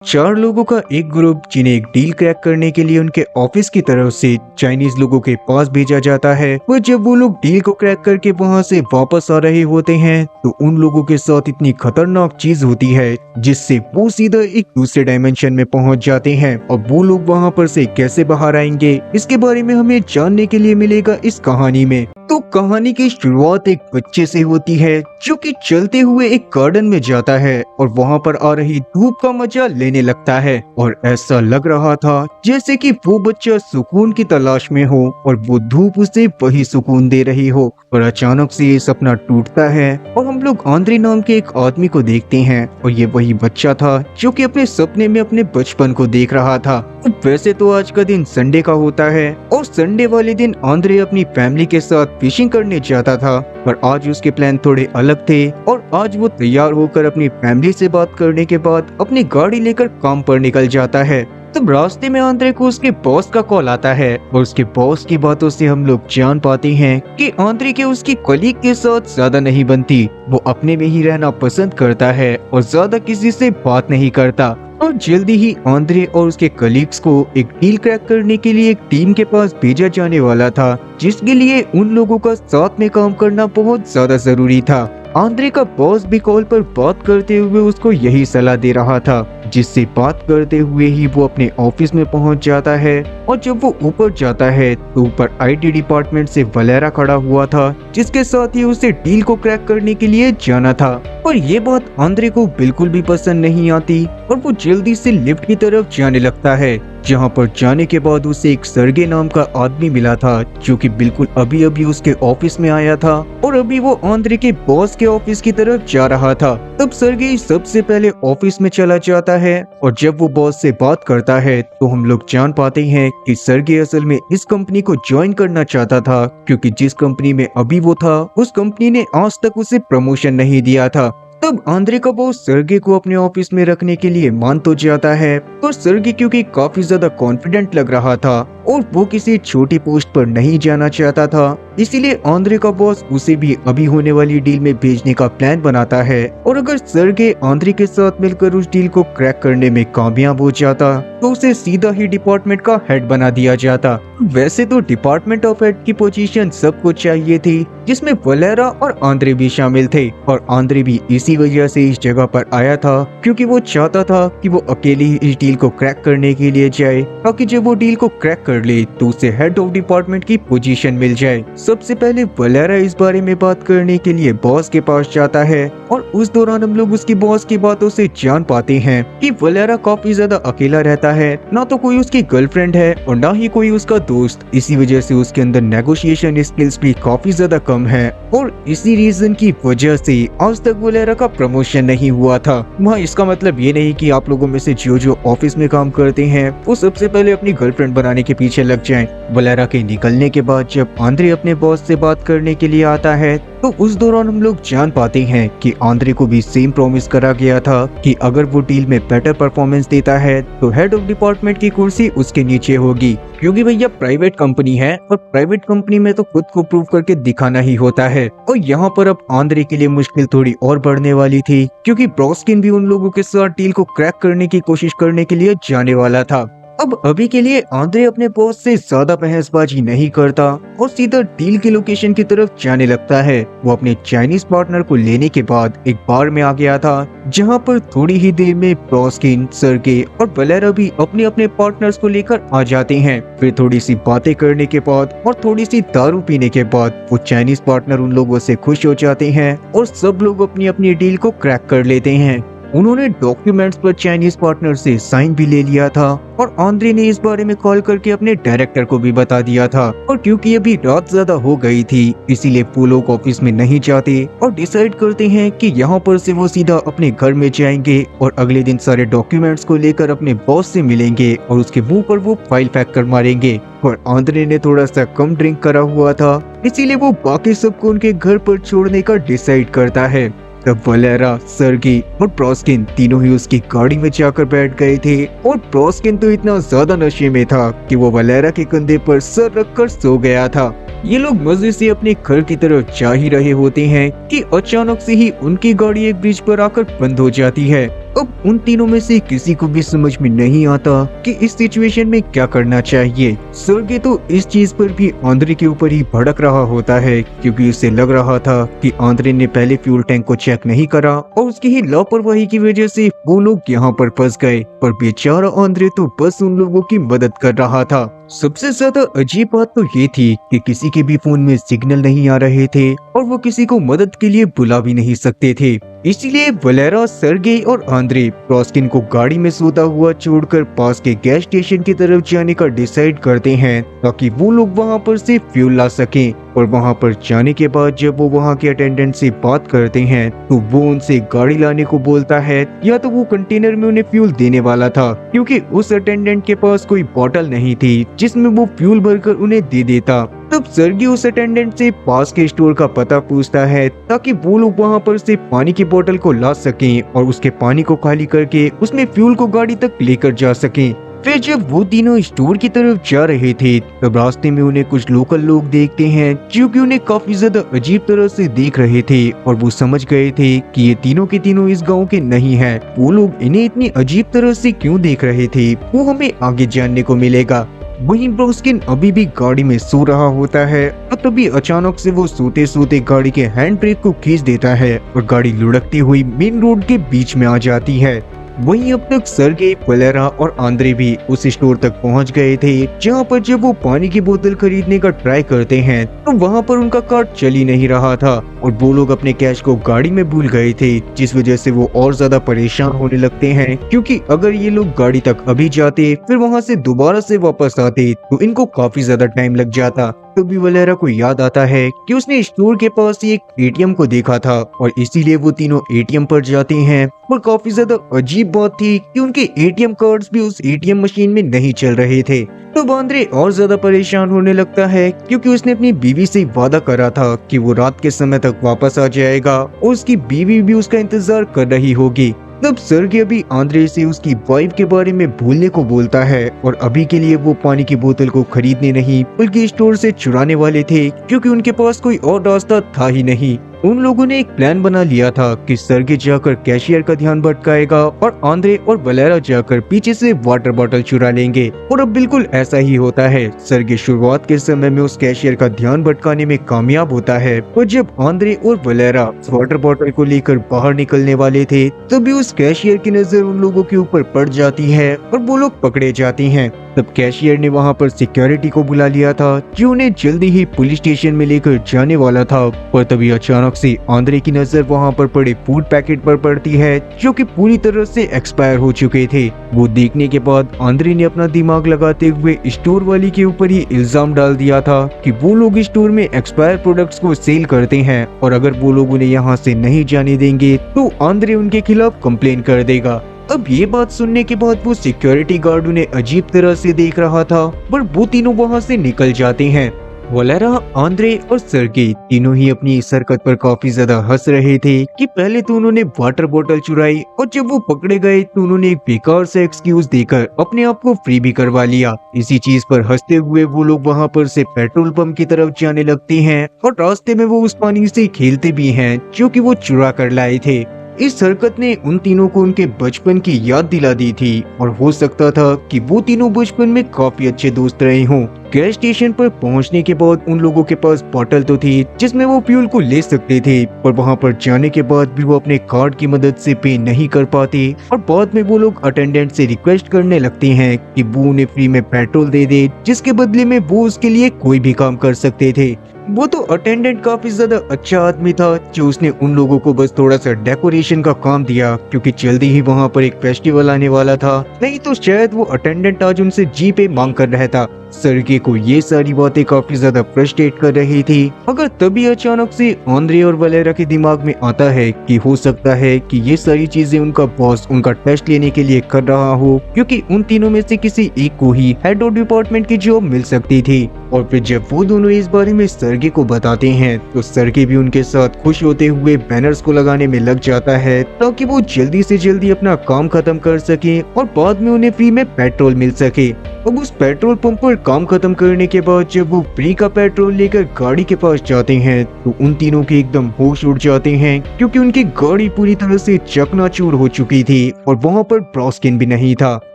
चार लोगों का एक ग्रुप जिन्हें एक डील क्रैक करने के लिए उनके ऑफिस की तरफ से चाइनीज लोगों के पास भेजा जाता है। पर जब वो लोग डील को क्रैक करके वहां से वापस आ रहे होते हैं तो उन लोगों के साथ इतनी खतरनाक चीज होती है जिससे वो सीधा एक दूसरे डायमेंशन में पहुंच जाते हैं। और वो लोग वहां पर से कैसे बाहर आएंगे इसके बारे में हमें जानने के लिए मिलेगा इस कहानी में। तो कहानी की शुरुआत एक बच्चे से होती है जो कि चलते हुए एक गार्डन में जाता है और वहां पर आ रही धूप का मजा लेने लगता है। और ऐसा लग रहा था जैसे कि वो बच्चा सुकून की तलाश में हो और वो धूप उसे वही सुकून दे रही हो। और अचानक से ये सपना टूटता है और हम लोग आंद्रे नाम के एक आदमी को देखते हैं और ये वही बच्चा था जो कि अपने सपने में अपने बचपन को देख रहा था। वैसे तो आज का दिन संडे का होता है और संडे वाले दिन आंद्रे अपनी फैमिली के साथ फिशिंग करने जाता था, पर आज उसके प्लान थोड़े अलग थे। और आज वो तैयार होकर अपनी फैमिली से बात करने के बाद अपनी गाड़ी लेकर काम पर निकल जाता है। तब रास्ते में आंद्रे को उसके बॉस का कॉल आता है और उसके बॉस की बातों से हम लोग जान पाते हैं कि आंद्रे के उसकी कलीग के साथ ज्यादा नहीं बनती। वो अपने में ही रहना पसंद करता है और ज्यादा किसी से बात नहीं करता। और जल्दी ही आंद्रे और उसके कलीग्स को एक डील क्रैक करने के लिए एक टीम के पास भेजा जाने वाला था, जिसके लिए उन लोगों का साथ में काम करना बहुत ज्यादा जरूरी था। आंद्रे का बॉस भी कॉल पर बात करते हुए उसको यही सलाह दे रहा था, जिससे बात करते हुए ही वो अपने ऑफिस में पहुंच जाता है। और जब वो ऊपर जाता है तो ऊपर आईटी डिपार्टमेंट से वलेरा खड़ा हुआ था, जिसके साथ ही उसे डील को क्रैक करने के लिए जाना था। और ये बात आंद्रे को बिल्कुल भी पसंद नहीं आती और वो जल्दी से लिफ्ट की तरफ जाने लगता है, जहाँ पर जाने के बाद उसे एक सर्गे नाम का आदमी मिला था जो कि बिल्कुल अभी अभी उसके ऑफिस में आया था और अभी वो आंद्रे के बॉस के ऑफिस की तरफ जा रहा था। तब सर्गे सबसे पहले ऑफिस में चला जाता है और जब वो बॉस से बात करता है तो हम लोग जान पाते हैं कि सर्गे असल में इस कंपनी को ज्वाइन करना चाहता था, क्योंकि जिस कंपनी में अभी वो था उस कंपनी ने आज तक उसे प्रमोशन नहीं दिया था। तब आंद्रे का बॉस सर्गे को अपने ऑफिस में रखने के लिए मान तो जाता है, पर सर्गे क्योंकि काफी ज्यादा कॉन्फिडेंट लग रहा था और वो किसी छोटी पोस्ट पर नहीं जाना चाहता था, इसीलिए आंद्रे का बॉस उसे भी अभी होने वाली डील में भेजने का प्लान बनाता है। और अगर सर्गे आंद्रे के साथ मिलकर उस डील को क्रैक करने में कामयाब हो जाता तो उसे सीधा ही डिपार्टमेंट का हेड बना दिया जाता। वैसे तो डिपार्टमेंट ऑफ हेड की पोजीशन सबको चाहिए थी, जिसमें वलेरा और आंद्रे भी शामिल थे। और आंद्रे भी इसी वजह से इस जगह पर आया था, क्योंकि वो चाहता था कि वो अकेले ही इस डील को क्रैक करने के लिए जाए, ताकि जब वो डील को क्रैक कर ले तो उसे हेड ऑफ डिपार्टमेंट की पोजीशन मिल जाए। सबसे पहले वलेरा इस बारे में बात करने के लिए बॉस के पास जाता है और उस दौरान हम लोग उसकी बॉस की बातों से जान पाते हैं कि वलेरा काफी ज्यादा अकेला रहता है, ना तो कोई उसकी गर्लफ्रेंड है और ना ही कोई उसका दोस्त। इसी वजह से उसके अंदर नेगोशिएशन स्किल्स भी काफी ज्यादा कम है और इसी रीजन की वजह से आज तक वलेरा का प्रमोशन नहीं हुआ था। वहाँ इसका मतलब ये नहीं कि आप लोगों में से जो ऑफिस में काम करते हैं वो सबसे पहले अपनी गर्लफ्रेंड बनाने के पीछे लग जाएं। वलेरा के निकलने के बाद जब आंद्रे अपने बॉस से बात करने के लिए आता है तो उस दौरान हम लोग जान पाते हैं कि आंद्रे को भी सेम प्रॉमिस करा गया था कि अगर वो डील में बेटर परफॉर्मेंस देता है तो हेड ऑफ डिपार्टमेंट की कुर्सी उसके नीचे होगी, क्योंकि भैया प्राइवेट कंपनी है और प्राइवेट कंपनी में तो खुद को प्रूव करके दिखाना ही होता है। और यहाँ पर अब आंद्रे के लिए मुश्किल थोड़ी और बढ़ने वाली थी, क्योंकि ब्रोस्किन भी उन लोगों के साथ डील को क्रैक करने की कोशिश करने के लिए जाने वाला था। अब अभी के लिए आंद्रे अपने बॉस से ज्यादा बहसबाजी नहीं करता और सीधा डील की लोकेशन की तरफ जाने लगता है। वो अपने चाइनीज पार्टनर को लेने के बाद एक बार में आ गया था, जहां पर थोड़ी ही देर में ब्रोस्किन, सर्गे और वलेरा भी अपने अपने पार्टनर्स को लेकर आ जाते हैं। फिर थोड़ी सी बातें करने के बाद और थोड़ी सी दारू पीने के बाद वो चाइनीज पार्टनर उन लोगों से खुश हो जाते हैं और सब लोग अपनी अपनी डील को क्रैक कर लेते हैं। उन्होंने डॉक्यूमेंट्स पर चाइनीज पार्टनर से साइन भी ले लिया था और आंद्रे ने इस बारे में कॉल करके अपने डायरेक्टर को भी बता दिया था। और क्योंकि अभी रात ज्यादा हो गई थी इसीलिए वो लोग ऑफिस में नहीं जाते और डिसाइड करते हैं कि यहाँ पर से वो सीधा अपने घर में जाएंगे और अगले दिन सारे डॉक्यूमेंट्स को लेकर अपने बॉस से मिलेंगे और उसके मुंह पर वो फाइल फेंक कर मारेंगे। और आंद्रे ने थोड़ा सा कम ड्रिंक करा हुआ था, इसीलिए वो बाकी सबको उनके घर पर छोड़ने का डिसाइड करता है। तब वलेरा, सर्गी और ब्रोस्किन तीनों ही उसकी गाड़ी में जाकर बैठ गए थे और ब्रोस्किन तो इतना ज्यादा नशे में था कि वो वलेरा के कंधे पर सर रखकर सो गया था। ये लोग मजे से अपने घर की तरफ जा ही रहे होते हैं कि अचानक से ही उनकी गाड़ी एक ब्रिज पर आकर बंद हो जाती है। अब उन तीनों में से किसी को भी समझ में नहीं आता कि इस सिचुएशन में क्या करना चाहिए। सर्गे तो इस चीज पर भी आंद्रे के ऊपर ही भड़क रहा होता है, क्योंकि उसे लग रहा था कि आंद्रे ने पहले फ्यूल टैंक को चेक नहीं करा और उसकी ही लापरवाही की वजह से वो लोग यहाँ पर फंस गए। पर बेचारा आंद्रे तो बस उन लोगों की मदद कर रहा था। सबसे ज्यादा अजीब बात तो ये थी कि किसी के भी फोन में सिग्नल नहीं आ रहे थे और वो किसी को मदद के लिए बुला भी नहीं सकते थे। इसलिए वलेरा, सर्गेई और आंद्रे प्रोस्किन को गाड़ी में सोता हुआ छोड़कर पास के गैस स्टेशन की तरफ जाने का डिसाइड करते हैं, ताकि वो लोग वहां पर से फ्यूल ला सकें। और वहां पर जाने के बाद जब वो वहां के अटेंडेंट से बात करते हैं तो वो उनसे गाड़ी लाने को बोलता है, या तो वो कंटेनर में उन्हें फ्यूल देने वाला था, क्योंकि उस अटेंडेंट के पास कोई बोतल नहीं थी जिसमें वो फ्यूल भरकर उन्हें दे देता। तब सर्गी उस अटेंडेंट से पास के स्टोर का पता पूछता है, ताकि वो लोग वहां पर से पानी की बोतल को ला सकें और उसके पानी को खाली करके उसमें फ्यूल को गाड़ी तक लेकर जा सकें। फिर जब वो तीनों स्टोर की तरफ जा रहे थे तब रास्ते में उन्हें कुछ लोकल लोग देखते हैं, जो कि उन्हें काफी ज्यादा अजीब तरह से देख रहे थे और वो समझ गए थे कि ये तीनों के तीनों इस गांव के नहीं हैं। वो लोग इन्हें इतनी अजीब तरह से क्यों देख रहे थे वो हमें आगे जानने को मिलेगा। वहीं प्रोस्किन अभी भी गाड़ी में सो रहा होता है और तभी अचानक से वो सोते सोते गाड़ी के हैंड ब्रेक को खींच देता है और गाड़ी लुढ़कती हुई मेन रोड के बीच में आ जाती है। वहीं अब तक सर्गेई, वलेरा और आंद्रे भी उस स्टोर तक पहुंच गए थे, जहां पर जब वो पानी की बोतल खरीदने का ट्राई करते हैं तो वहां पर उनका कार्ड चल ही नहीं रहा था और वो लोग अपने कैश को गाड़ी में भूल गए थे, जिस वजह से वो और ज्यादा परेशान होने लगते हैं, क्योंकि अगर ये लोग गाड़ी तक अभी जाते फिर वहां से दोबारा से वापस आते तो इनको काफी ज्यादा टाइम लग जाता। तभी वलेरा को याद आता है कि उसने स्टोर के पास ही एक एटीएम को देखा था और इसीलिए वो तीनों एटीएम पर जाते हैं। पर काफी ज्यादा अजीब बात थी कि उनके एटीएम कार्ड्स भी उस एटीएम मशीन में नहीं चल रहे थे। तो आंद्रे और ज्यादा परेशान होने लगता है, क्योंकि उसने अपनी बीवी से वादा करा था कि वो रात के समय तक वापस आ जाएगा और उसकी बीवी भी उसका इंतजार कर रही होगी। तब सर्गे भी आंद्रे से उसकी वाइफ के बारे में भूलने को बोलता है और अभी के लिए वो पानी की बोतल को खरीदने नहीं बल्कि स्टोर से चुराने वाले थे, क्योंकि उनके पास कोई और रास्ता था ही नहीं। उन लोगों ने एक प्लान बना लिया था कि सर्गे जाकर कैशियर का ध्यान भटकाएगा और आंद्रे और वलेरा जाकर पीछे से वाटर बॉटल चुरा लेंगे। और अब बिल्कुल ऐसा ही होता है। सर्गे शुरुआत के समय में उस कैशियर का ध्यान भटकाने में कामयाब होता है, पर जब आंद्रे और वलेरा वाटर बॉटल को लेकर बाहर निकलने वाले थे तभी उस कैशियर की नजर उन लोगों के ऊपर पड़ जाती है और वो लोग पकड़े जाते हैं। तब कैशियर ने वहां पर सिक्योरिटी को बुला लिया था, जो उन्हें जल्दी ही पुलिस स्टेशन में लेकर जाने वाला था। पर तभी अचानक से आंद्रे की नजर वहां पर पड़े फूड पैकेट पर पड़ती है, जो कि पूरी तरह से एक्सपायर हो चुके थे। वो देखने के बाद आंद्रे ने अपना दिमाग लगाते हुए स्टोर वाली के ऊपर ही इल्जाम डाल दिया था कि वो लोग स्टोर में एक्सपायर प्रोडक्ट्स को सेल करते हैं और अगर वो लोग उन्हें यहाँ से नहीं जाने देंगे तो आंद्रे उनके खिलाफ कंप्लेन कर देगा। अब ये बात सुनने के बाद वो सिक्योरिटी गार्ड उन्हें अजीब तरह से देख रहा था, पर वो तीनों वहाँ से निकल जाते हैं। वलेरा, आंद्रे और सर्गेई तीनों ही अपनी इस हरकत पर काफी ज्यादा हंस रहे थे कि पहले तो उन्होंने वाटर बोतल चुराई और जब वो पकड़े गए तो उन्होंने एक बेकार से एक्सक्यूज देकर अपने आप को फ्री भी करवा लिया। इसी चीज पर हंसते हुए वो लोग वहाँ पर से पेट्रोल पंप की तरफ जाने लगते हैं और रास्ते में वो उस पानी से खेलते भी हैं जो कि वो चुरा कर लाए थे। इस हरकत ने उन तीनों को उनके बचपन की याद दिला दी थी और हो सकता था कि वो तीनों बचपन में काफी अच्छे दोस्त रहे हों। गैस स्टेशन पर पहुंचने के बाद उन लोगों के पास बोतल तो थी जिसमें वो फ्यूल को ले सकते थे, पर वहां पर जाने के बाद भी वो अपने कार्ड की मदद से पे नहीं कर पाते और बाद में वो लोग अटेंडेंट से रिक्वेस्ट करने लगते हैं कि वो उन्हें फ्री में पेट्रोल दे दे, जिसके बदले में वो उसके लिए कोई भी काम कर सकते थे। वो तो अटेंडेंट काफी ज्यादा अच्छा आदमी था, जो उसने उन लोगों को बस थोड़ा सा डेकोरेशन का काम दिया, क्योंकि जल्दी ही वहाँ पर एक फेस्टिवल आने वाला था, नहीं तो शायद वो अटेंडेंट आज उनसे जी पे मांग कर रहा था। सर्गे को ये सारी बातें काफी ज्यादा फ्रस्ट्रेट कर रही थी। अगर तभी अचानक से आंद्रे और वलेरा के दिमाग में आता है कि हो सकता है कि ये सारी चीजें उनका बॉस उनका टेस्ट लेने के लिए कर रहा हो, क्योंकि उन तीनों में से किसी एक को ही हेड ऑफ डिपार्टमेंट की जॉब मिल सकती थी। और फिर जब वो दोनों इस बारे में सर्गे सर्गे को बताते हैं तो सर्गे भी उनके साथ खुश होते हुए बैनर्स को लगाने में लग जाता है ताकि वो जल्दी से जल्दी अपना काम खत्म कर सके और बाद में उन्हें फ्री में पेट्रोल मिल सके। अब उस पेट्रोल पंप पर काम खत्म करने के बाद जब वो फ्री का पेट्रोल लेकर गाड़ी के पास जाते हैं तो उन तीनों के एकदम होश उड़ जाते हैं क्योंकि उनकी गाड़ी पूरी तरह से चकनाचूर हो चुकी थी और वहाँ पर ब्रोस्किन भी नहीं था।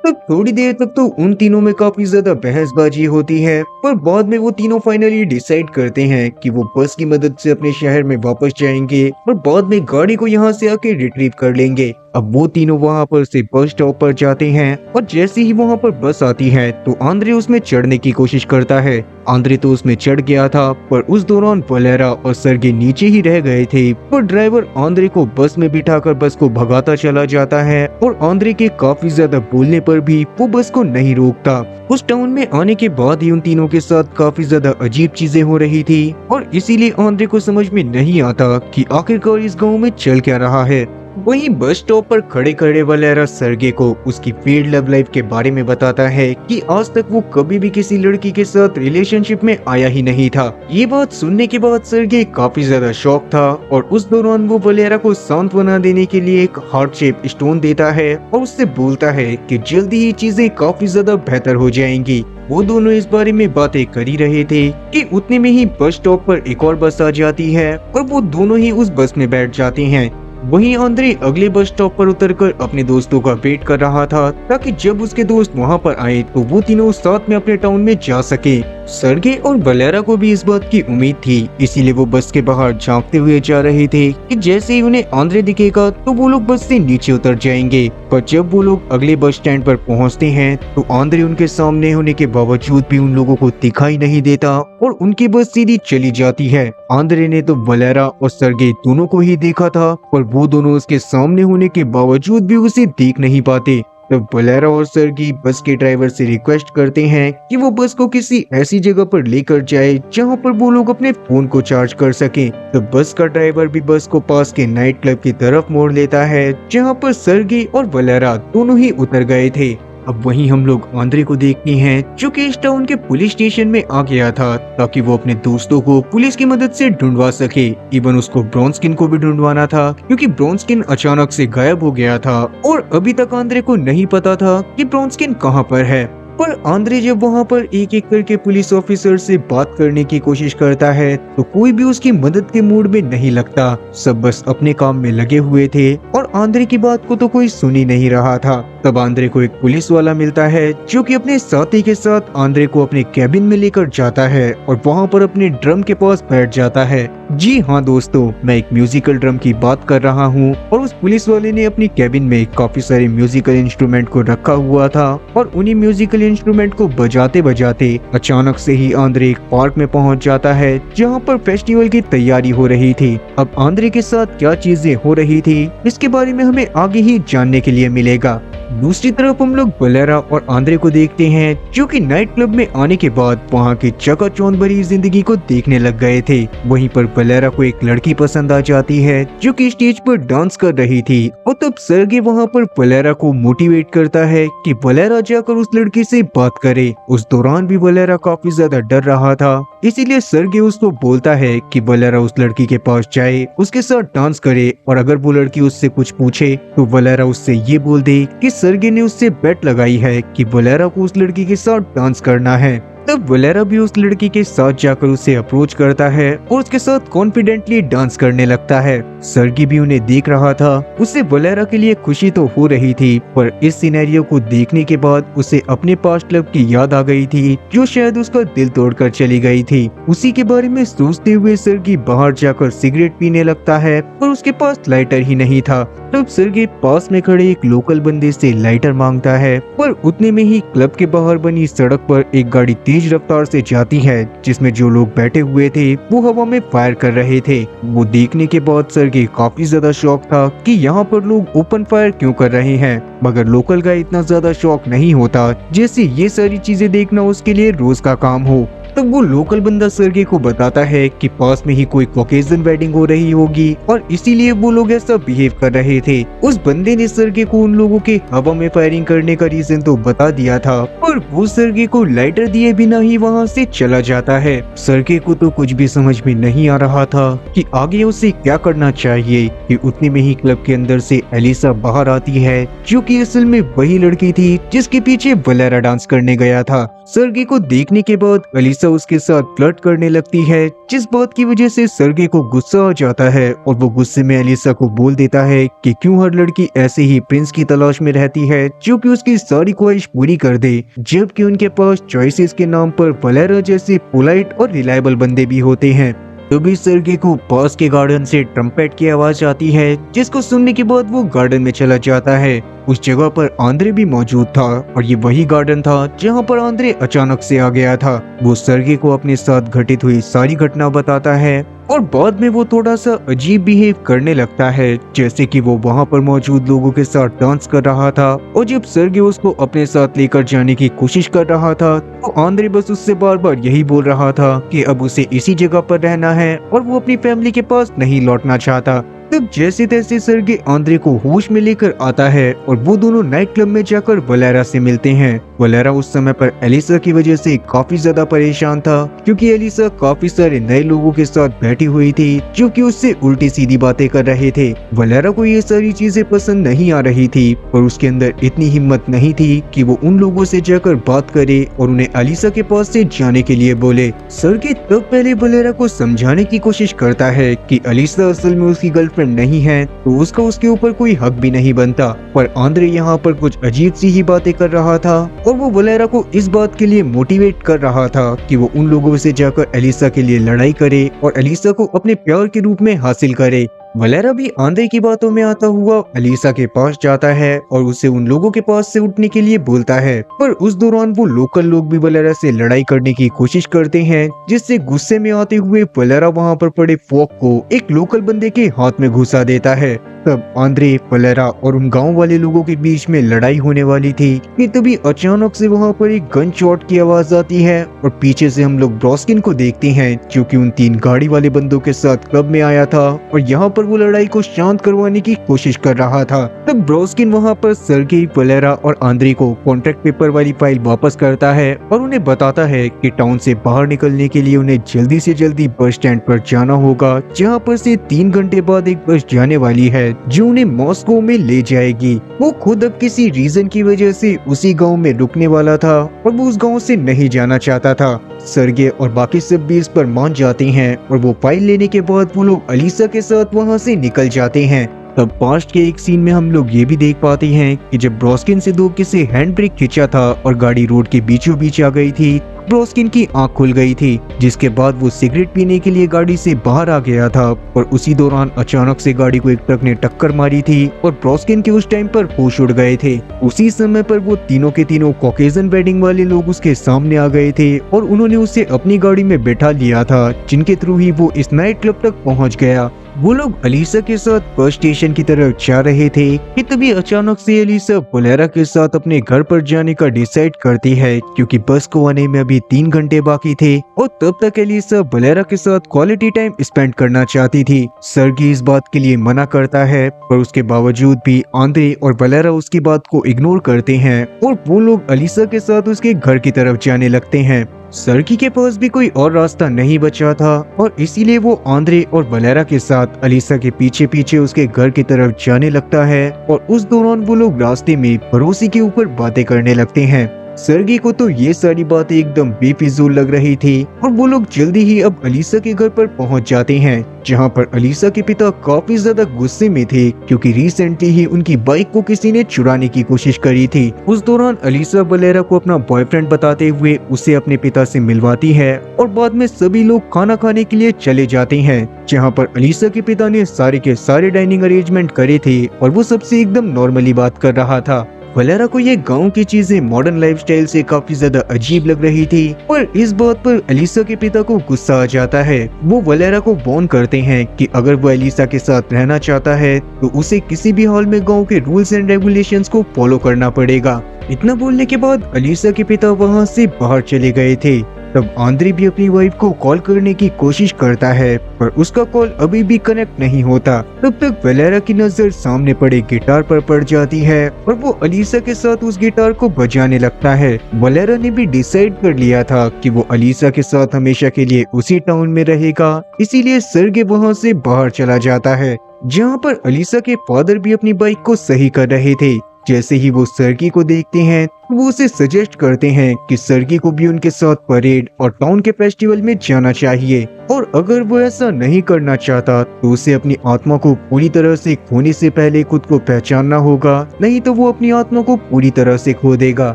तो थोड़ी देर तक तो उन तीनों में काफी ज्यादा बहसबाजी होती है, पर बाद में वो तीनों फाइनली डिसाइड करते हैं कि वो बस की मदद से अपने शहर में वापस जाएंगे और बाद में गाड़ी को यहाँ से आके रिट्रीव कर लेंगे। अब वो तीनों वहाँ पर से बस स्टॉप पर जाते हैं और जैसे ही वहाँ पर बस आती है तो आंद्रे उसमें चढ़ने की कोशिश करता है। आंद्रे तो उसमें चढ़ गया था पर उस दौरान वलेरा और सर्गे नीचे ही रह गए थे, पर ड्राइवर आंद्रे को बस में बिठाकर बस को भगाता चला जाता है और आंद्रे के काफी ज्यादा बोलने पर भी वो बस को नहीं रोकता। उस टाउन में आने के बाद ही उन तीनों के साथ काफी ज्यादा अजीब चीजें हो रही थी और इसीलिए आंद्रे को समझ में नहीं आता कि आखिरकार इस गाँव में चल क्या रहा है। वहीं बस स्टॉप पर खड़े खड़े वलेरा सर्गे को उसकी फील्ड लव लाइफ के बारे में बताता है कि आज तक वो कभी भी किसी लड़की के साथ रिलेशनशिप में आया ही नहीं था। ये बात सुनने के बाद सर्गे काफी ज्यादा शॉक था और उस दौरान वो वलेरा को सांत्वना देने के लिए एक हार्ट शेप स्टोन देता है और उससे बोलता है कि जल्दी ही चीजें काफी ज्यादा बेहतर हो जाएंगी। वो दोनों इस बारे में बातें कर ही रहे थे कि उतने में ही बस स्टॉप पर एक और बस आ जाती है और वो दोनों ही उस बस में बैठ जाते हैं। वहीं आंद्रे अगले बस स्टॉप पर उतरकर अपने दोस्तों का वेट कर रहा था ताकि जब उसके दोस्त वहां पर आए तो वो तीनों साथ में अपने टाउन में जा सके। सर्गे और वलेरा को भी इस बात की उम्मीद थी, इसीलिए वो बस के बाहर झांकते हुए जा रहे थे कि जैसे ही उन्हें आंद्रे दिखेगा तो वो लोग बस से नीचे उतर जाएंगे। पर जब वो लोग अगले बस स्टैंड पर पहुंचते हैं तो आंद्रे उनके सामने होने के बावजूद भी उन लोगों को दिखाई नहीं देता और उनकी बस सीधी चली जाती है। आंद्रे ने तो वलेरा और सर्गे दोनों को ही देखा था पर वो दोनों उसके सामने होने के बावजूद भी उसे देख नहीं पाते। तब वलेरा और सर्गी बस के ड्राइवर से रिक्वेस्ट करते हैं कि वो बस को किसी ऐसी जगह पर लेकर जाए जहां पर वो लोग अपने फोन को चार्ज कर सकें। तो बस का ड्राइवर भी बस को पास के नाइट क्लब की तरफ मोड़ लेता है जहां पर सर्गी और वलेरा दोनों ही उतर गए थे। अब वहीं हम लोग आंद्रे को देखते हैं जो कि इस टाउन के पुलिस स्टेशन में आ गया था ताकि वो अपने दोस्तों को पुलिस की मदद से ढूंढवा सके। इवन उसको ब्रॉन्स्किन को भी ढूंढवाना था क्योंकि ब्रॉन्स्किन अचानक से गायब हो गया था और अभी तक आंद्रे को नहीं पता था कि ब्रॉन्स्किन कहाँ पर है। पर आंद्रे जब वहाँ पर एक एक करके पुलिस ऑफिसर से बात करने की कोशिश करता है तो कोई भी उसकी मदद के मूड में नहीं लगता। सब बस अपने काम में लगे हुए थे और आंद्रे की बात को तो कोई सुन ही नहीं रहा था। तब आंद्रे को एक पुलिस वाला मिलता है जो कि अपने साथी के साथ आंद्रे को अपने कैबिन में लेकर जाता है और वहाँ पर अपने ड्रम के पास बैठ जाता है। जी हाँ दोस्तों, मैं एक म्यूजिकल ड्रम की बात कर रहा हूँ और उस पुलिस वाले ने अपनी कैबिन में काफी सारे म्यूजिकल इंस्ट्रूमेंट को रखा हुआ था और उन्हीं म्यूजिकल इंस्ट्रूमेंट को बजाते बजाते अचानक से ही आंद्रे एक पार्क में पहुंच जाता है जहां पर फेस्टिवल की तैयारी हो रही थी। अब आंद्रे के साथ क्या चीजें हो रही थी इसके बारे में हमें आगे ही जानने के लिए मिलेगा। दूसरी तरफ हम लोग वलेरा और आंद्रे को देखते हैं जो कि नाइट क्लब में आने के बाद वहां की चकाचौंध भरी जिंदगी को देखने लग गए थे। वहीं पर वलेरा को एक लड़की पसंद आ जाती है जो कि स्टेज पर डांस कर रही थी और तब सर्गे वहां पर वलेरा को मोटिवेट करता है कि वलेरा जाकर उस लड़की से बात करे। उस दौरान भी वलेरा काफी ज्यादा डर रहा था, इसीलिए सर्गे उसको बोलता है कि वलेरा उस लड़की के पास जाए, उसके साथ डांस करे और अगर वो लड़की उससे कुछ पूछे तो वलेरा उससे ये बोल दे कि सर्गे ने उससे बेट लगाई है कि वलेरा को उस लड़की के साथ डांस करना है। तब वलेरा भी उस लड़की के साथ जाकर उसे अप्रोच करता है और उसके साथ कॉन्फिडेंटली डांस करने लगता है। सर्गी भी उन्हें देख रहा था। उसे वलेरा के लिए खुशी तो हो रही थी पर इस सिनेरियो को देखने के बाद उसे अपने पास्ट लव की याद आ गई थी जो शायद उसका दिल तोड़कर चली गई थी। उसी के बारे में सोचते हुए सर्गी बाहर जाकर सिगरेट पीने लगता है पर उसके पास लाइटर ही नहीं था। तब सर्गी पास में खड़े एक लोकल बंदे से लाइटर मांगता है पर उतने में ही क्लब के बाहर बनी सड़क पर एक गाड़ी तेज रफ्तार से जाती है जिसमें जो लोग बैठे हुए थे वो हवा में फायर कर रहे थे। वो देखने के बाद सर्गे काफी ज्यादा शॉक था कि यहाँ पर लोग ओपन फायर क्यों कर रहे हैं, मगर लोकल का इतना ज्यादा शॉक नहीं होता जैसे ये सारी चीजें देखना उसके लिए रोज का काम हो। तब वो लोकल बंदा सर्गे को बताता है कि पास में ही कोई कॉकेशियन वेडिंग हो रही होगी और इसीलिए वो लोग ऐसा बिहेव कर रहे थे। उस बंदे ने सर्गे को उन लोगों के हवा में फायरिंग करने का रीजन तो बता दिया था, पर वो सर्गे को लाइटर दिए बिना ही वहाँ से चला जाता है। सर्गे को तो कुछ भी समझ में नहीं आ रहा था कि आगे उसे क्या करना चाहिए कि उतने में ही क्लब के अंदर से एलिसा बाहर आती है, जो कि असल में वही लड़की थी जिसके पीछे वलेरा डांस करने गया था। सर्गे को देखने के बाद एलिसा उसके साथ फ्लर्ट करने लगती है, जिस बात की वजह से सर्गे को गुस्सा आ जाता है और वो गुस्से में एलिसा को बोल देता है कि क्यों हर लड़की ऐसे ही प्रिंस की तलाश में रहती है जो कि उसकी सारी ख्वाहिश पूरी कर दे, जबकि उनके पास चॉइसेस के नाम पर वलेरा जैसे पोलाइट और रिलायबल बंदे भी होते हैं। तभी सर्गे को पास के गार्डन से ट्रम्पेट की आवाज आती है, जिसको सुनने के बाद वो गार्डन में चला जाता है। उस जगह पर आंद्रे भी मौजूद था और ये वही गार्डन था जहाँ पर आंद्रे अचानक से आ गया था। वो सर्गे को अपने साथ घटित हुई सारी घटना बताता है और बाद में वो थोड़ा सा अजीब बिहेव करने लगता है, जैसे कि वो वहाँ पर मौजूद लोगों के साथ डांस कर रहा था। और जब सर्गे उसको अपने साथ लेकर जाने की कोशिश कर रहा था तो आंद्रे बस उससे बार बार यही बोल रहा था कि अब उसे इसी जगह पर रहना है और वो अपनी फैमिली के पास नहीं लौटना चाहता। तब जैसे तैसे सर्गे आंद्रे को होश में लेकर आता है और वो दोनों नाइट क्लब में जाकर वलेरा से मिलते हैं। वलेरा उस समय पर एलिसा की वजह से काफी ज्यादा परेशान था, क्योंकि एलिसा काफी सारे नए लोगों के साथ बैठी हुई थी जो कि उससे उल्टी सीधी बातें कर रहे थे। वलेरा को ये सारी चीजें पसंद नहीं आ रही थी, पर उसके अंदर इतनी हिम्मत नहीं थी कि वो उन लोगों से जाकर बात करे और उन्हें एलिसा के पास से जाने के लिए बोले। सर्गे तब पहले वलेरा को समझाने की कोशिश करता है कि एलिसा असल में उसकी गर्लफ्रेंड नहीं है तो उसका उसके ऊपर कोई हक भी नहीं बनता, पर आंद्रे यहाँ पर कुछ अजीब सी ही बातें कर रहा था और वो वलेरा को इस बात के लिए मोटिवेट कर रहा था कि वो उन लोगों से जाकर एलिसा के लिए लड़ाई करे और एलिसा को अपने प्यार के रूप में हासिल करे। वलेरा भी आंद्रे की बातों में आता हुआ एलिसा के पास जाता है और उसे उन लोगों के पास से उठने के लिए बोलता है, पर उस दौरान वो लोकल लोग भी वलेरा से लड़ाई करने की कोशिश करते हैं, जिससे गुस्से में आते हुए वलेरा वहां पर पड़े फोक को एक लोकल बंदे के हाथ में घुसा देता है। तब आंद्रे, वलेरा और उन गांव वाले लोगों के बीच में लड़ाई होने वाली थी कि तभी अचानक से वहां पर एक गन शॉट की आवाज आती है और पीछे से हम लोग ब्रॉस्किन को देखते हैं, जो कि उन 3 गाड़ी वाले बंदों के साथ क्लब में आया था और यहाँ पर वो लड़ाई को शांत करवाने की कोशिश कर रहा था। तब ब्रॉस्किन वहाँ पर सर्गे, वलेरा और आंद्रे को कॉन्ट्रैक्ट पेपर वाली फाइल वापस करता है और उन्हें बताता है कि टाउन से बाहर निकलने के लिए उन्हें जल्दी से जल्दी बस स्टैंड पर जाना होगा, जहाँ पर से 3 घंटे बाद एक बस जाने वाली है जो उन्हें मॉस्को में ले जाएगी। वो खुद अब किसी रीजन की वजह से उसी गांव में रुकने वाला था और वो उस गांव से नहीं जाना चाहता था। सर्गे और बाकी सब भी इस पर मान जाते हैं और वो फाइल लेने के बाद वो लोग एलिसा के साथ वहाँ से निकल जाते हैं। तब पास्ट के एक सीन में हम लोग ये भी देख पाते हैं कि जब ब्रॉस्किन से धोखे से हैंड ब्रेक खींचा था और गाड़ी रोड के बीचों बीच आ गई थी, ब्रॉस्किन की आंख खुल गई थी, जिसके बाद वो सिगरेट पीने के लिए गाड़ी से बाहर आ गया था और उसी दौरान अचानक से गाड़ी को एक ट्रक ने टक्कर मारी थी और ब्रॉस्किन के उस टाइम पर होश उड़ गए थे। उसी समय पर वो तीनों के तीनों कॉकेशियन वेडिंग वाले लोग उसके सामने आ गए थे और उन्होंने उसे अपनी गाड़ी में बैठा लिया था, जिनके थ्रू ही वो इस नाइट क्लब तक पहुंच गया। वो लोग एलिसा के साथ बस स्टेशन की तरफ जा रहे थे कि तभी अचानक से एलिसा वलेरा के साथ अपने घर पर जाने का डिसाइड करती है, क्योंकि बस को आने में अभी 3 घंटे बाकी थे और तब तक एलिसा वलेरा के साथ क्वालिटी टाइम स्पेंड करना चाहती थी। सर्गी इस बात के लिए मना करता है, पर उसके बावजूद भी आंद्रे और वलेरा उसकी बात को इग्नोर करते हैं और वो लोग एलिसा के साथ उसके घर की तरफ जाने लगते हैं। सर्गी के पास भी कोई और रास्ता नहीं बचा था और इसीलिए वो आंद्रे और वलेरा के साथ एलिसा के पीछे पीछे उसके घर की तरफ जाने लगता है और उस दौरान वो लोग रास्ते में पड़ोसी के ऊपर बातें करने लगते हैं। सर्गी को तो ये सारी बातें एकदम बेफिजूल लग रही थी और वो लोग जल्दी ही अब एलिसा के घर पर पहुंच जाते हैं, जहां पर एलिसा के पिता काफी ज्यादा गुस्से में थे, क्योंकि रिसेंटली ही उनकी बाइक को किसी ने चुराने की कोशिश करी थी। उस दौरान एलिसा वलेरा को अपना बॉयफ्रेंड बताते हुए उसे अपने पिता से मिलवाती है और बाद में सभी लोग खाना खाने के लिए चले जाते हैं, जहाँ पर एलिसा के पिता ने सारे के सारे डाइनिंग अरेंजमेंट करे थे और वो सबसे एकदम नॉर्मली बात कर रहा था। वलेरा को ये गांव की चीजें मॉडर्न लाइफस्टाइल से काफी ज्यादा अजीब लग रही थी, पर इस बात पर एलिसा के पिता को गुस्सा आ जाता है। वो वलेरा को वार्न करते हैं कि अगर वो एलिसा के साथ रहना चाहता है तो उसे किसी भी हाल में गांव के रूल्स एंड रेगुलेशंस को फॉलो करना पड़ेगा। इतना बोलने के बाद एलिसा के पिता वहाँ से बाहर चले गए थे। तब आंद्रे भी अपनी वाइफ को कॉल करने की कोशिश करता है, पर उसका कॉल अभी भी कनेक्ट नहीं होता। तब तक वेलेरा की नजर सामने पड़े गिटार पर पड़ जाती है और वो अलीसा के साथ उस गिटार को बजाने लगता है। वेलेरा ने भी डिसाइड कर लिया था कि वो अलीसा के साथ हमेशा के लिए उसी टाउन में रहेगा, इसीलिए सर्गे वहाँ से बाहर चला जाता है, जहाँ पर अलीसा के फादर भी अपनी बाइक को सही कर रहे थे। जैसे ही वो सर्गी को देखते हैं वो उसे सजेस्ट करते हैं कि सर्गी को भी उनके साथ परेड और टाउन के फेस्टिवल में जाना चाहिए, और अगर वो ऐसा नहीं करना चाहता तो उसे अपनी आत्मा को पूरी तरह से खोने से पहले खुद को पहचानना होगा, नहीं तो वो अपनी आत्मा को पूरी तरह से खो देगा।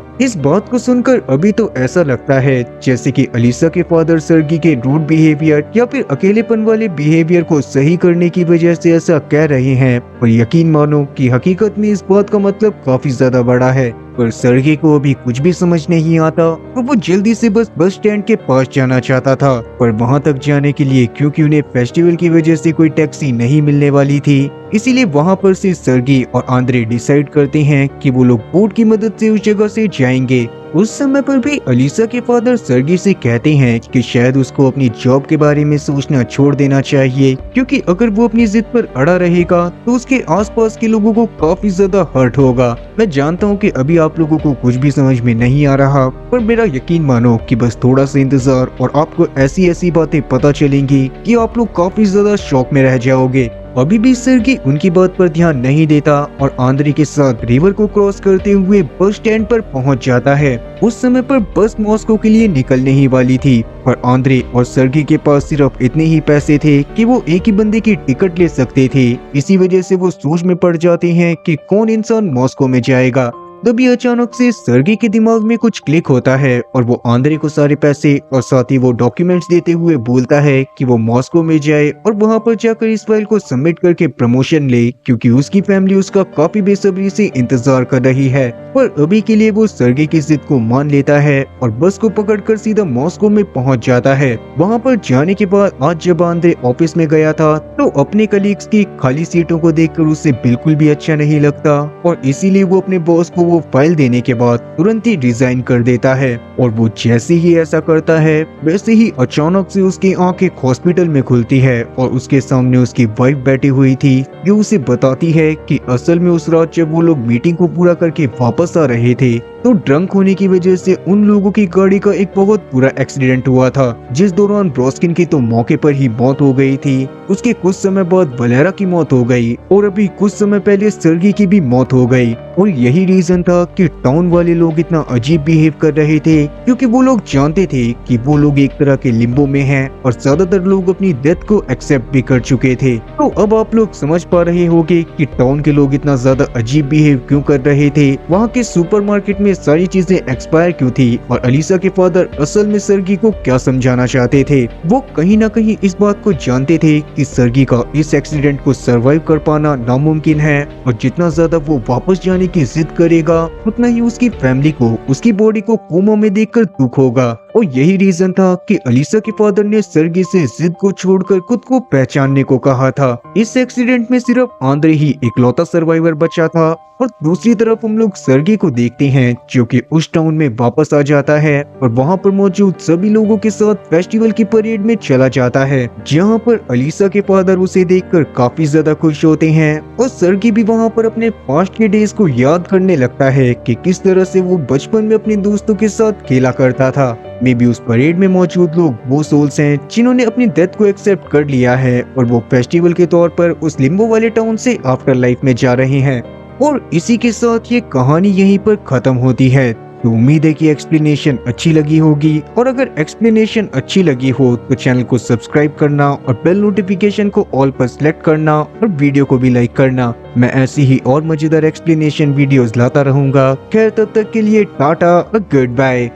इस बात को सुनकर अभी तो ऐसा लगता है जैसे कि अलीसा के फादर सर्गी के रूड बिहेवियर या फिर अकेलेपन वाले बिहेवियर को सही करने की वजह से ऐसा कह रहे हैं, पर यकीन मानो कि हकीकत में इस बात का मतलब काफी ज्यादा बड़ा है। पर सर्गी को अभी कुछ भी समझ नहीं आता और वो जल्दी से बस स्टैंड के पास जाना चाहता था, पर वहां तक जाने के लिए क्योंकि उन्हें फेस्टिवल की वजह से कोई टैक्सी नहीं मिलने वाली थी, इसीलिए वहां पर से सर्गी और आंद्रे डिसाइड करते हैं कि वो लोग बोट की मदद से उस जगह से जाएंगे। उस समय पर भी अलीसा के फादर सर्गी से कहते हैं कि शायद उसको अपनी जॉब के बारे में सोचना छोड़ देना चाहिए, क्योंकि अगर वो अपनी जिद पर अड़ा रहेगा तो उसके आसपास के लोगों को काफी ज्यादा हर्ट होगा। मैं जानता हूँ कि अभी आप लोगों को कुछ भी समझ में नहीं आ रहा, पर मेरा यकीन मानो कि बस थोड़ा सा इंतजार और आपको ऐसी ऐसी बातें पता चलेंगी कि आप लोग काफी ज्यादा शॉक में रह जाओगे। अभी भी सर्गी उनकी बात पर ध्यान नहीं देता और आंद्रे के साथ रिवर को क्रॉस करते हुए बस स्टैंड पर पहुंच जाता है। उस समय पर बस मॉस्को के लिए निकलने ही वाली थी, पर आंद्रे और सर्गी के पास सिर्फ इतने ही पैसे थे कि वो एक ही बंदे की टिकट ले सकते थे। इसी वजह से वो सोच में पड़ जाते हैं कि कौन इंसान मॉस्को में जाएगा। तभी अचानक से सर्गी के दिमाग में कुछ क्लिक होता है और वो आंद्रे को सारे पैसे और साथ ही वो डॉक्यूमेंट्स देते हुए बोलता है कि वो मॉस्को में जाए और वहां पर जाकर इस फाइल को सबमिट करके प्रमोशन ले, क्योंकि उसकी फैमिली उसका काफी बेसब्री से इंतजार कर रही है। पर अभी के लिए वो सर्गी की जिद को मान लेता है और बस को पकड़कर सीधा मॉस्को में पहुंच जाता है। वहां पर जाने के बाद आज जब आंद्रे ऑफिस में गया था तो अपने कलीग्स की खाली सीटों को देखकर उसे बिल्कुल भी अच्छा नहीं लगता, और इसीलिए वो अपने बॉस को वो फाइल देने के बाद तुरंत ही रिजाइन कर देता है। और वो जैसे ही ऐसा करता है वैसे ही अचानक से उसकी आंखें हॉस्पिटल में खुलती है और उसके सामने उसकी वाइफ बैठी हुई थी, जो उसे बताती है कि असल में उस रात जब वो लोग मीटिंग को पूरा करके वापस आ रहे थे तो ड्रंक होने की वजह से उन लोगों की गाड़ी का एक बहुत बुरा एक्सीडेंट हुआ था, जिस दौरान ब्रोस्किन की तो मौके पर ही मौत हो गई थी। उसके कुछ समय बाद वेलेरा की मौत हो गई और अभी कुछ समय पहले सर्गी की भी मौत हो गई। और यही रीजन था कि टाउन वाले लोग इतना अजीब बिहेव कर रहे थे, क्योंकि वो लोग जानते थे कि वो लोग एक तरह के लिम्बो में हैं और ज्यादातर लोग अपनी डेथ को एक्सेप्ट भी कर चुके थे। तो अब आप लोग समझ पा रहे होंगे कि टाउन के लोग इतना ज्यादा अजीब बिहेव क्यों कर रहे थे, वहाँ के सुपरमार्केट में सारी चीजें एक्सपायर क्यों थी, और अलीसा के फादर असल में सर्गी को क्या समझाना चाहते थे। वो कहीं ना कहीं इस बात को जानते थे कि सर्गी का इस एक्सीडेंट को सरवाइव कर पाना नामुमकिन है, और जितना ज्यादा वो वापस जाने की जिद करेगा उतना ही उसकी फैमिली को उसकी बॉडी को कोमा में देखकर दुख होगा। और यही रीजन था कि अलीसा के फादर ने सर्गी से जिद को छोड़कर खुद को पहचानने को कहा था। इस एक्सीडेंट में सिर्फ आंद्रे ही इकलौता सर्वाइवर बचा था, और दूसरी तरफ हम लोग सर्गी को देखते हैं जो कि उस टाउन में वापस आ जाता है और वहां पर मौजूद सभी लोगों के साथ फेस्टिवल की परेड में चला जाता है, जहां पर अलीसा के फादर उसे देखकर काफी ज्यादा खुश होते हैं। और सर्गी भी वहां पर अपने पास्ट के डेज को याद करने लगता है कि किस तरह से वो बचपन में अपने दोस्तों के साथ खेला करता था। मे बी उस परेड में मौजूद लोग वो सोल्स हैं जिन्होंने अपनी डेथ को एक्सेप्ट कर लिया है और वो फेस्टिवल के तौर पर उस लिम्बो वाले टाउन से आफ्टर लाइफ में जा रहे हैं। और इसी के साथ ये कहानी यहीं पर खत्म होती है। तो उम्मीद है कि एक्सप्लेनेशन अच्छी लगी होगी, और अगर एक्सप्लेनेशन अच्छी लगी हो तो चैनल को सब्सक्राइब करना और बेल नोटिफिकेशन को ऑल पर सिलेक्ट करना और वीडियो को भी लाइक करना। मैं ऐसी ही और मजेदार एक्सप्लेनेशन वीडियोस लाता रहूंगा। खैर तब तक के लिए टाटा और गुड बाय।